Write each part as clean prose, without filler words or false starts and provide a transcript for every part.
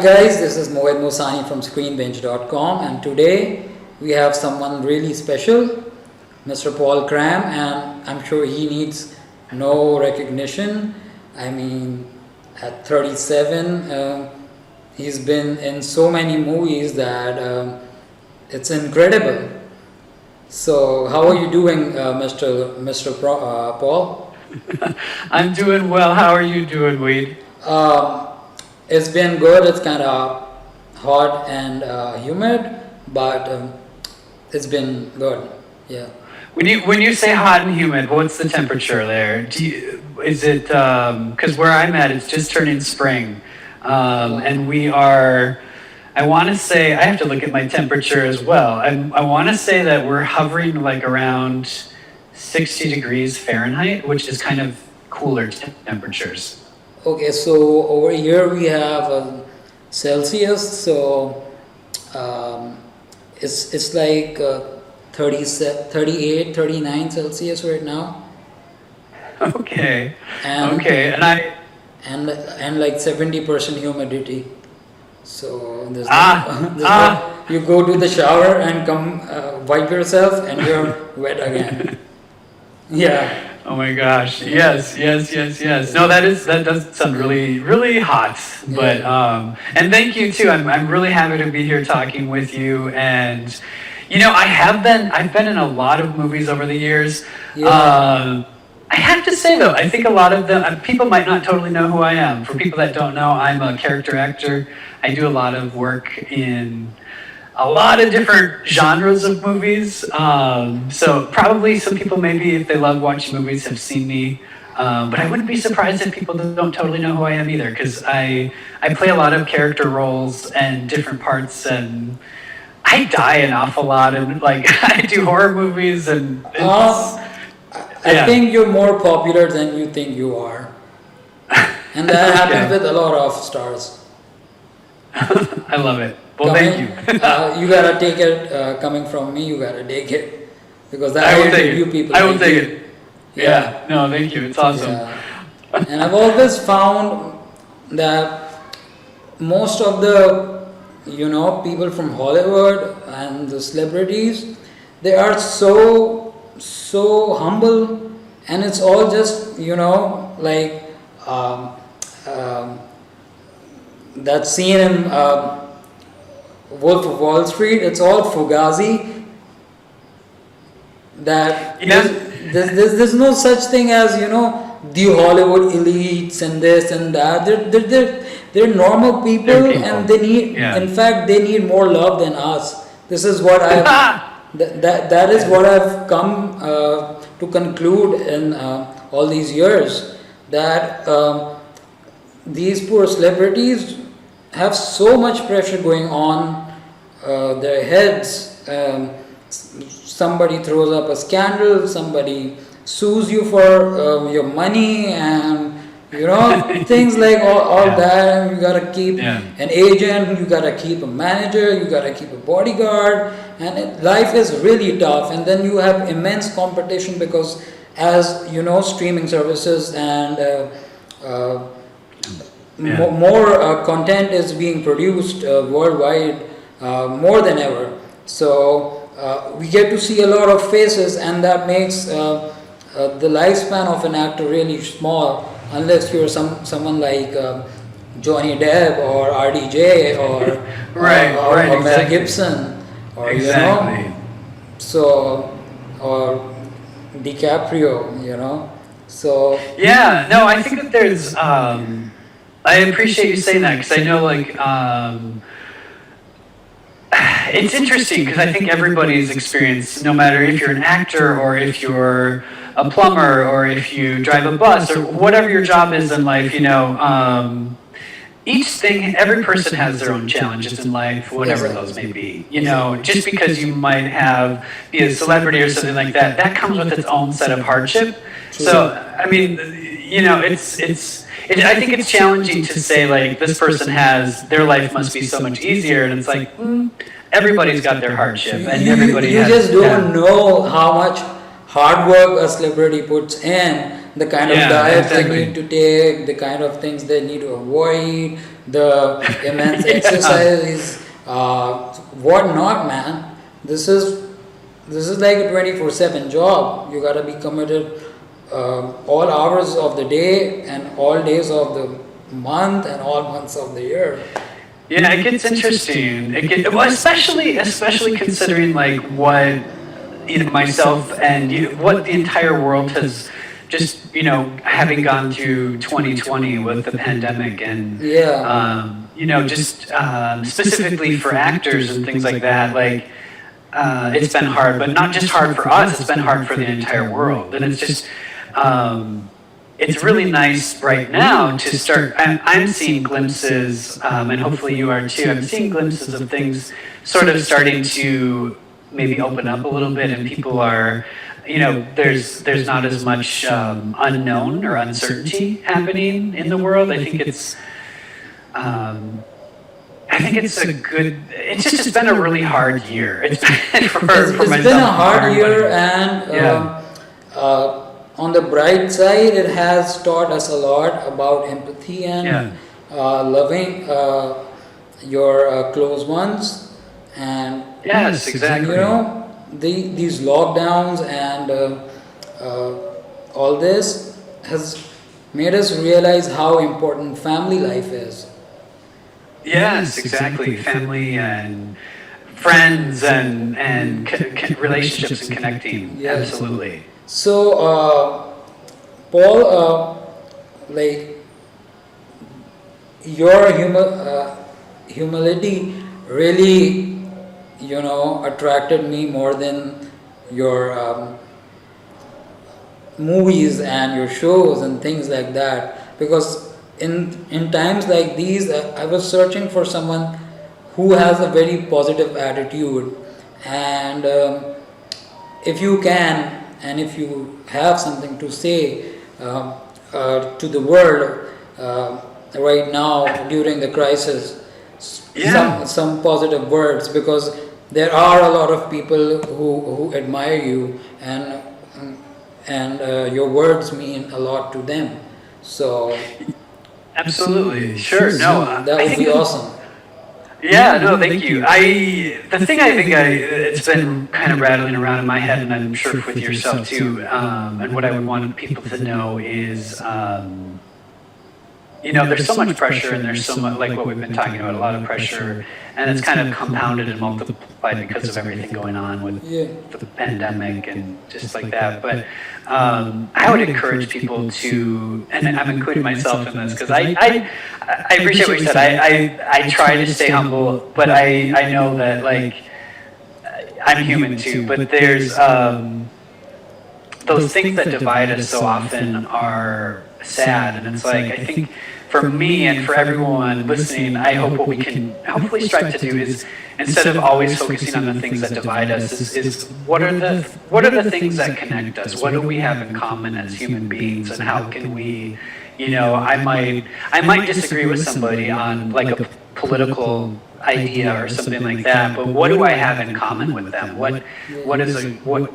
guys, this is Mohit Musani from ScreenBinge.com, and today we have someone really special, Mr. Paul Cram, and I'm sure he needs no recognition. I mean, at 37, he's been in so many movies that it's incredible. So, how are you doing, Paul? I'm doing well. How are you doing, Wade? It's been good. It's kind of hot and humid, but it's been good. Yeah. When you say hot and humid, what's the temperature there? Is it because where I'm at, it's just turning spring, and we are. I want to say I have to look at my temperature as well. I want to say that we're hovering like around 60 degrees Fahrenheit, which is kind of cooler temperatures. Okay, so over here we have Celsius, so it's like 38, 39 Celsius right now. Okay. And, okay, and like 70% humidity. So you go to the shower and come wipe yourself and you're wet again. Yeah. Oh my gosh! Yes. No, that does sound really hot. But and thank you too. I'm really happy to be here talking with you. And I've been in a lot of movies over the years. Yeah. I have to say though, I think a lot of them people might not totally know who I am. For people that don't know, I'm a character actor. I do a lot of work in a lot of different genres of movies. So probably some people, maybe if they love watching movies, have seen me. But I wouldn't be surprised if people don't totally know who I am either, because I play a lot of character roles and different parts, and I die an awful lot. And like I do horror movies, and I think you're more popular than you think you are, and that happens with a lot of stars. I love it. Well, thank you. You gotta take it. Coming from me, you gotta take it, because I will take it. People. I will take it. Yeah. No, thank you. It's awesome. Yeah. And I've always found that most of the people from Hollywood and the celebrities, they are so humble, and it's all just like that scene in Wolf of Wall Street. It's all fugazi. That there's no such thing as the Hollywood elites and this and that. They're normal people, and they need. Yeah. In fact, they need more love than us. This is what I've that is what I've come to conclude in all these years, that these poor celebrities have so much pressure going on their heads. Somebody throws up a scandal, somebody sues you for your money, and things like all that. And you gotta keep an agent, you gotta keep a manager, you gotta keep a bodyguard, and life is really tough. And then you have immense competition, because as streaming services and more content is being produced worldwide, more than ever. So we get to see a lot of faces, and that makes the lifespan of an actor really small, unless you're someone like Johnny Depp or RDJ or Mel Gibson, or so, or DiCaprio, so yeah. No, I think that there's I appreciate you saying that, because I know it's interesting, because I think everybody's experience, no matter if you're an actor or if you're a plumber or if you drive a bus or whatever your job is in life, every person has their own challenges in life, whatever those may be. Just because you might be a celebrity or something like that, that comes with its own set of hardship. So, I mean, I think it's challenging to say, like, this person their life must be so much easier, and it's like, everybody's got their hardship, and everybody has... You just don't know how much hard work a celebrity puts in, the kind of diets they need to take, the kind of things they need to avoid, the immense exercise, what not, man. This is like a 24/7 job. You gotta be committed all hours of the day and all days of the month and all months of the year. Yeah, it gets interesting. Well, especially considering like what myself and what the entire world has just having gone through 2020 with the pandemic and Yeah. just specifically for actors and things like that. Like it's been hard, but not just hard for us. It's been hard for the entire world, and it's just. It's really nice right now to start. I'm seeing glimpses, and hopefully you are too. I'm seeing glimpses of things sort of starting to maybe open up a little bit, and people are, there's not as much unknown or uncertainty happening in the world. I think it's a good. It's been a really hard year. It's been for myself. It's been a hard year, and on the bright side, it has taught us a lot about empathy and loving your close ones. And yes, exactly. These lockdowns and all this has made us realize how important family life is. Yes, exactly. Family and friends and relationships and connecting. Yes. Absolutely. So, Paul, like your humility really, attracted me more than your movies and your shows and things like that. Because in times like these, I was searching for someone who has a very positive attitude, and if you can. And if you have something to say to the world right now during the crisis, some positive words, because there are a lot of people who admire you, and your words mean a lot to them. So absolutely, sure, no, that would be awesome. Yeah, no, thank you. The thing I think it's been kind of rattling around in my head, and I'm sure with yourself too, and what I would want people to know is, there's so much pressure, and there's so much, like what we've been talking about, a lot of pressure, and it's kind of compounded and multiplied because of everything going on with the pandemic and just like that. But I would encourage people to, and I'm including myself in this, because I appreciate what you said. I try to stay humble, but I know that, like, I'm human too, but there's those things that divide us so often are sad, and it's like, I think for me and for everyone listening, I hope what we can hopefully strive to do is, instead of always focusing on the things that divide us, is what are the things that connect us? What do we have in common as human beings, and how can we, I might disagree with somebody on like a political idea or something like that, but what do I have in common with them? What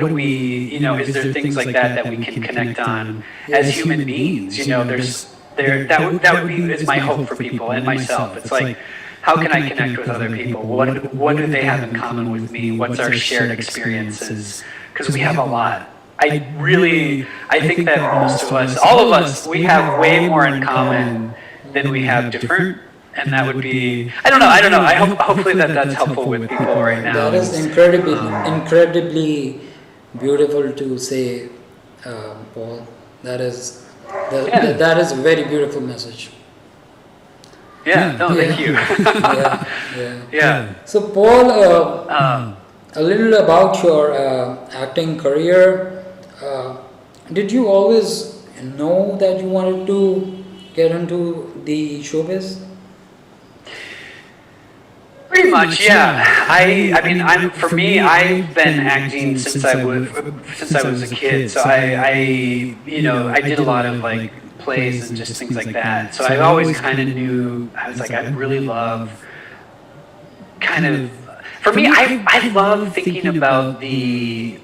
do we, is there things like that we can connect on as human beings? That would be is my hope for people and myself. It's like, how can I connect with other people? What do they have in common with me? What's our shared experiences? Because we have a lot. I think that most of us, all of us, we have way more in common than we have different. And that would be, I don't know. Hopefully that's helpful with people right now. That is incredibly beautiful to say, Paul. That is a very beautiful message. Yeah, no, thank you. Yeah. So, Paul, a little about your acting career. Did you always know that you wanted to get into the showbiz? Pretty much, yeah. I mean, I've been acting since I was a kid. So I did a lot of like plays and just things like that. So I always kind of knew, I was like, I really love for me, I love thinking about the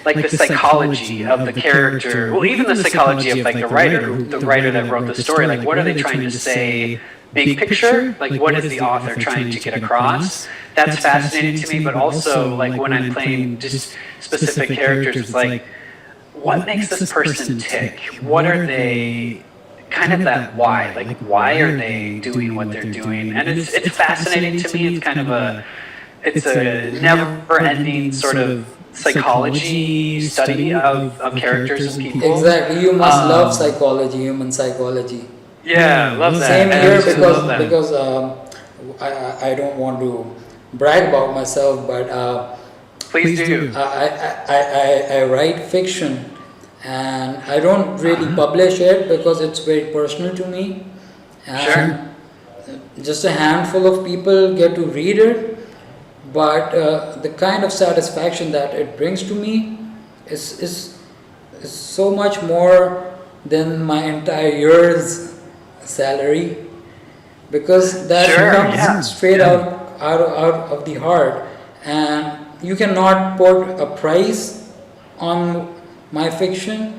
like the psychology of the character, well, even the psychology of like the writer that wrote the story, like what are they trying to say? Big picture, like what is the author trying to get across? That's fascinating to me, but also like when I'm playing just specific characters, it's like, what makes this person tick? What are they, kind of that why? Like why are they doing what they're doing? And it's fascinating to me. It's kind of it's a never-ending sort of psychology study of characters and people. Exactly, you must love psychology, human psychology. Yeah, I love that. Same here because I don't want to brag about myself, but please do. I write fiction, and I don't really publish it because it's very personal to me. And Sure. just a handful of people get to read it, but the kind of satisfaction that it brings to me is so much more than my entire year's salary, because that Sure, comes yeah. straight out of the heart, and you cannot put a price on my fiction,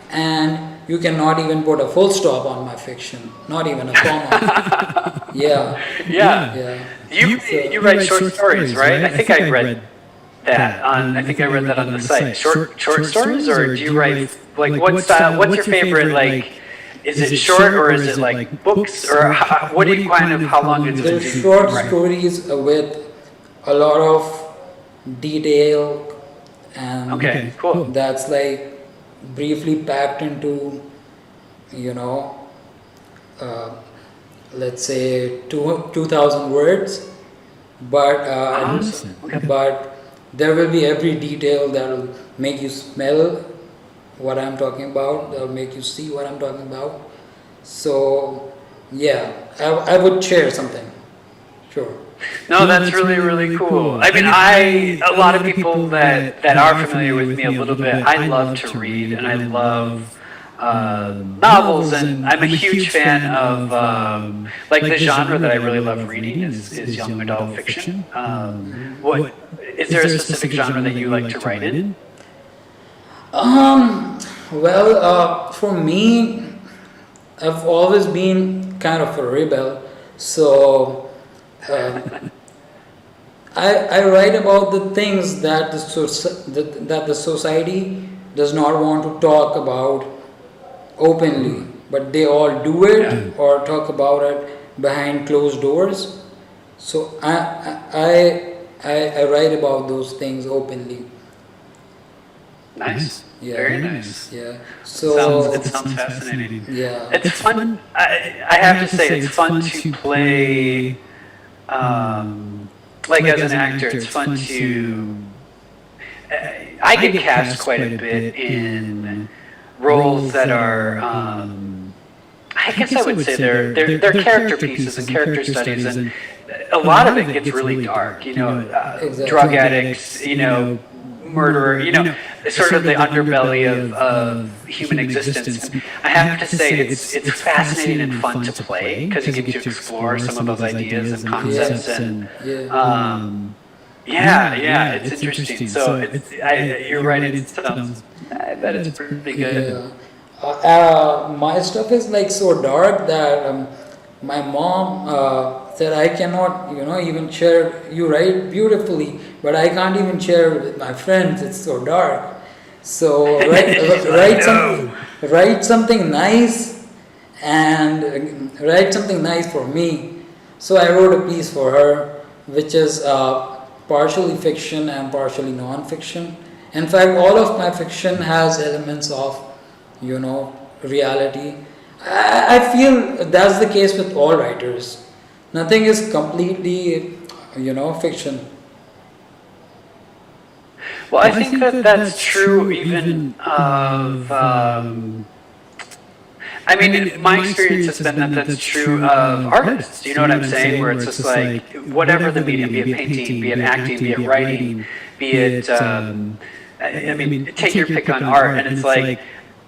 and you cannot even put a full stop on my fiction, not even a comma. Yeah. Yeah. You write short stories, right? I think I read that on. I think I read that on the site. Short stories, or do you write like what style? What's your favorite like? Is it short or is it like books or what do you kind of how long is They're it? short stories with a lot of detail, and Okay, cool. that's like briefly packed into, you know, let's say 2,000 words, but Awesome. Okay. but there will be every detail that will make you smell what I'm talking about, that will make you see what I'm talking about. So yeah, I would share something, sure. No, that's really cool. I mean, a lot of people that are familiar with me a little bit, I love to read and I love novels, and I'm a huge fan of like the genre that I really love reading is young adult fiction. What is there a specific genre that you like to write in? Well, for me, I've always been kind of a rebel, so I write about the things that that the society does not want to talk about openly, but they all do it or talk about it behind closed doors. So I write about those things openly. Nice. Yeah. Very nice. Yeah. So It sounds fascinating. yeah. It's fun. I have to say, it's fun to play. Like as an actor, it's fun to. I get cast quite a bit in roles that are. I guess I would say they're character pieces and character studies, and a lot of it gets really dark. You know, Exactly. drug addicts. You know, murderer. You know, sort of the underbelly of human existence. And I have to say, it's fascinating and fun to play because you get to explore some of those ideas and concepts and. Yeah, it's interesting. So you're right. It sounds. I bet it's pretty good. My stuff is like so dark that my mom said I cannot, even share. You write beautifully, but I can't even share with my friends. It's so dark. So write something nice, and write something nice for me. So I wrote a piece for her, which is partially fiction and partially non-fiction. In fact, all of my fiction has elements of, reality. I feel that's the case with all writers. Nothing is completely, fiction. Well, I think that's true even of. I mean, my experience has been that that's true of artists. You know what I'm saying? Where it's just like whatever the medium, be it painting, be it acting, be it writing, be it. I mean, take your pick on art, and it's like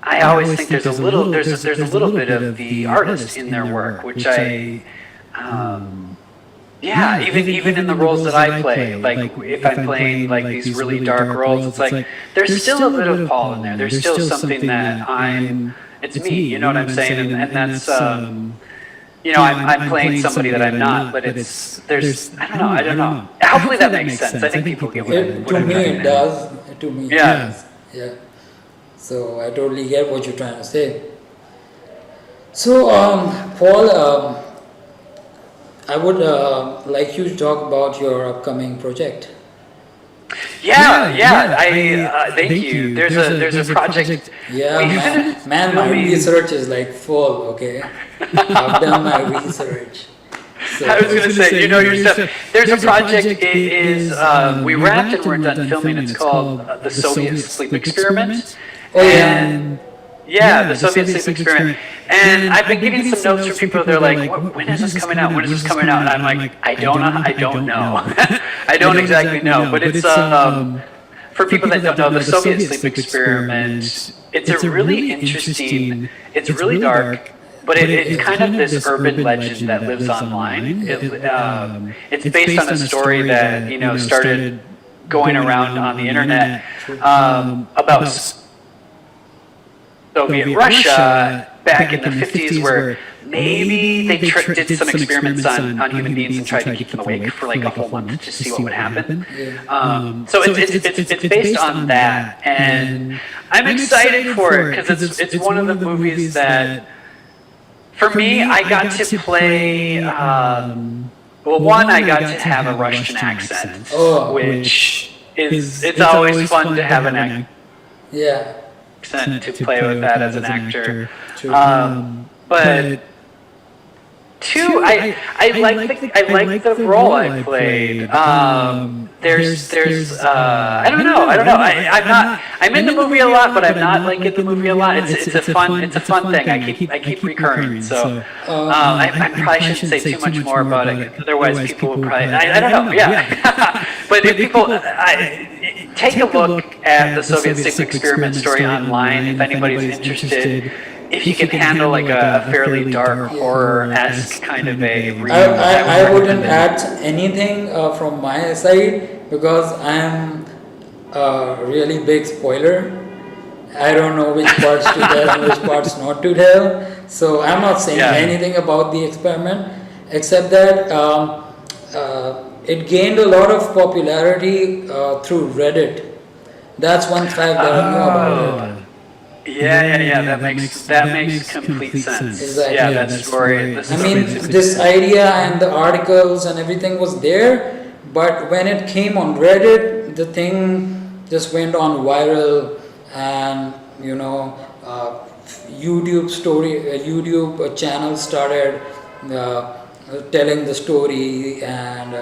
I always think there's a little bit of the artist in their work, which I. yeah, even in the roles that I play, like if I'm playing like these really dark roles, it's like there's still a bit of Paul in there. There's still something that it's me. You know what I'm saying? And that's I'm playing somebody that I'm not, but there's I don't know. Hopefully that makes sense. I think people get what To I'm me, trying it to does. To me, it Yeah. does. Yeah. So I totally get what you're trying to say. So, Paul, I would like you to talk about your upcoming project. Yeah. Thank you. There's a project. Yeah, We man, my filmed- research is like full. Okay, I've done my research. So, I was gonna say, you know your stuff. There's a project. It is we wrapped and we're done filming. It's called the Soviet Sleep Experiment. Oh, yeah. And yeah, the Soviet Sleep Experiment. And I've been getting some notes from people. They're like, "When is this coming out? When is this coming out?" And I'm like, "I don't know. I don't know. I don't exactly know." But it's for people that don't know, the Soviet Sleep Experiment. It's a really interesting. It's really dark. But it's kind of this urban legend that lives online. It's based on a story that started going around on the internet about Soviet Russia back in the 50s, where maybe they did some experiments on human beings and tried to keep them awake for like a whole month to see what would happen. So it's based on that, and I'm excited for it because it's one of the movies that. For me, I got to play. One, I got to have a Russian accent, which it's always fun to have an yeah. accent to play with that as an actor. True. But two, I like the role I played. There's I don't know. I'm in the movie a lot, but I'm not like in the movie a lot. It's a fun thing. I keep recurring. So I probably shouldn't say too much more about it. Otherwise, people will probably. I don't know. Yeah. But if people take a look at the Soviet Sleep Experiment story online, if anybody's interested. If you can handle like a fairly dark horror-esque kind of a read, I wouldn't add anything from my side because I'm a really big spoiler. I don't know which parts to tell and which parts not to tell. So I'm not saying anything about the experiment except that it gained a lot of popularity through Reddit. That's one fact that I know about it. Yeah. That makes complete sense. Exactly. Yeah, that story. I mean, this idea and the articles and everything was there, but when it came on Reddit, the thing just went on viral, and YouTube channel started telling the story, and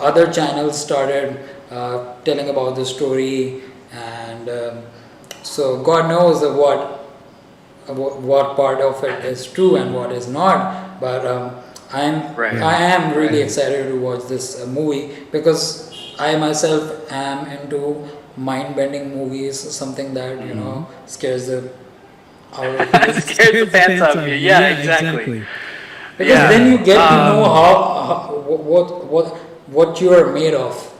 other channels started telling about the story, and so God knows what part of it is true and what is not. But I am really excited to watch this movie because I myself am into mind-bending movies, something that scares the scares the pants off you. Yeah, exactly. Because then you get to know what you are made of.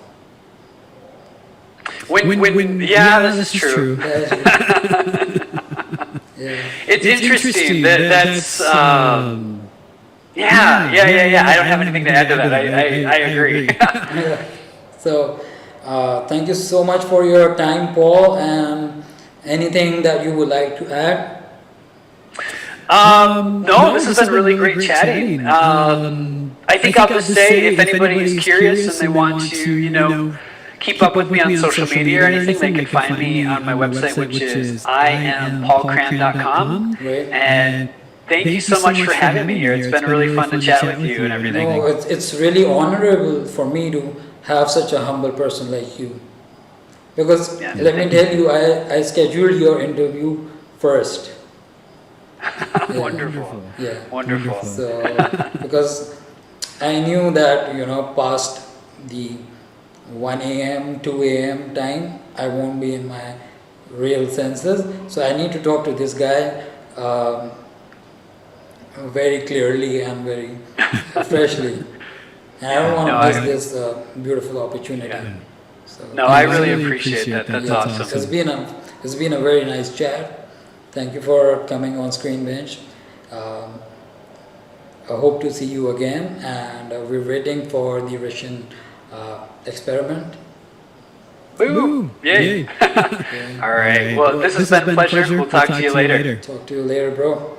This is true. It's interesting. That's I don't have anything to add to that. I agree. So, thank you so much for your time, Paul. And anything that you would like to add? No, this has been really great chatting. I think I'll just say if anybody is curious and they want to, keep up with me on social media or anything, they can find me on my website, which is iampaulcram.com. And thank you so much for having me here. It's been really fun to chat with you and everything. No, it's really honorable for me to have such a humble person like you. Because let me tell you, I scheduled your interview first. Wonderful. Yeah. Wonderful. So, because I knew that, past the 1 a.m., 2 a.m. time, I won't be in my real senses. So I need to talk to this guy very clearly and very freshly. and I don't want No, to miss I- this beautiful opportunity. Yeah. So No, I really appreciate that. That's yeah, awesome. it's been a very nice chat. Thank you for coming on ScreenBinge. I hope to see you again, and we're waiting for the Russian experiment. Woo! Yay! Okay. All right. Well, this has been a pleasure. We'll talk to you later. Talk to you later, bro.